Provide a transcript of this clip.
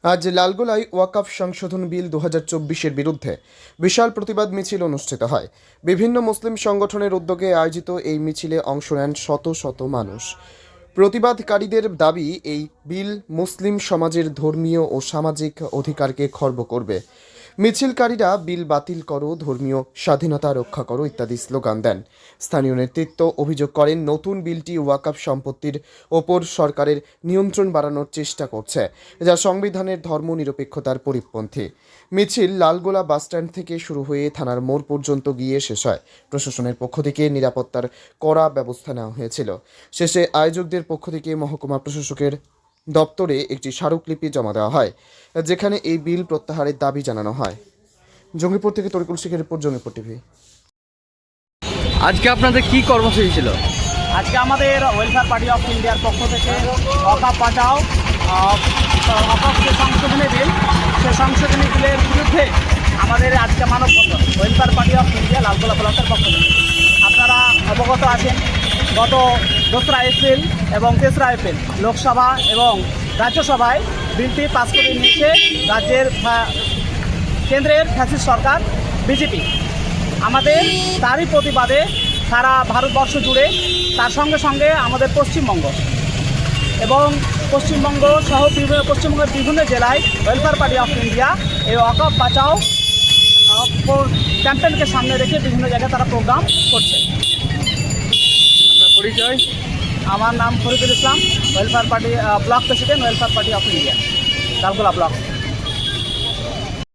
আজ লালগোলায় ওয়াকফ সংশোধন বিল 2024-এর বিরুদ্ধে বিশাল প্রতিবাদ মিছিল অনুষ্ঠিত হয়। বিভিন্ন মুসলিম সংগঠনের উদ্যোগে আয়োজিত এই মিছিলে অংশ নেন শত শত মানুষ। প্রতিবাদকারীদের দাবি, এই বিল মুসলিম সমাজের ধর্মীয় ও সামাজিক অধিকারকে খর্ব করবে। মিছিলকারীরা বিল বাতিল করো, ধর্মীয় স্বাধীনতা রক্ষা করো ইত্যাদি স্লোগান দেন। স্থানীয় নেতৃত্ব অভিযোগ করেন, নতুন বিলটি ওয়াকফ সম্পত্তির ওপর সরকারের নিয়ন্ত্রণ বাড়ানোর চেষ্টা করছে, যা সংবিধানের ধর্মনিরপেক্ষতার পরিপন্থী। মিছিল লালগোলা বাসস্ট্যান্ড থেকে শুরু হয়ে থানার মোড় পর্যন্ত গিয়ে শেষ হয়। প্রশাসনের পক্ষ থেকে নিরাপত্তার কড়া ব্যবস্থা নেওয়া হয়েছিল। শেষে আয়োজকদের পক্ষ থেকে মহকুমা প্রশাসকের দপ্তরে একটি স্মারকলিপি জমা দেওয়া হয়, যেখানে এই বিল প্রত্যাহারের দাবি জানানো হয়। জঙ্গিপুর থেকে তরিকুল শেখের রিপোর্ট, জঙ্গিপুর টিভি। আজকে আপনাদের কি কর্মসূচি ছিল? আজকে আমাদের ওয়েলফেয়ার পার্টি অফ ইন্ডিয়ার পক্ষ থেকে ওয়াকফ বাঁচাও, ওয়াকফ যে সংশোধনী বিল, সেই সংশোধনী বিলের বিরুদ্ধে আমাদের আজকে মানববন্ধন welfare party of India Lalgola ব্লকের পক্ষ থেকে। আপনারা অবগত আছেন, গত 2রা এপ্রিল এবং 3রা এপ্রিল লোকসভা এবং রাজ্যসভায় বিলটি পাস করে নিয়েছে রাজ্যের কেন্দ্রের ফ্যাসিস্ট সরকার বিজেপি। আমাদের তারই প্রতিবাদে সারা ভারতবর্ষ জুড়ে, তার সঙ্গে সঙ্গে আমাদের পশ্চিমবঙ্গ এবং পশ্চিমবঙ্গ সহ পশ্চিমবঙ্গের বিভিন্ন জেলায় ওয়েলফেয়ার পার্টি অফ ইন্ডিয়া এই ওয়াকফ বাঁচাও ক্যাম্পেইনকে সামনে রেখে বিভিন্ন জায়গায় তারা প্রোগ্রাম করছে। আপনার পরিচয়? আমার নাম Faridul Islam, welfare party block president, welfare party of India Lalgola block.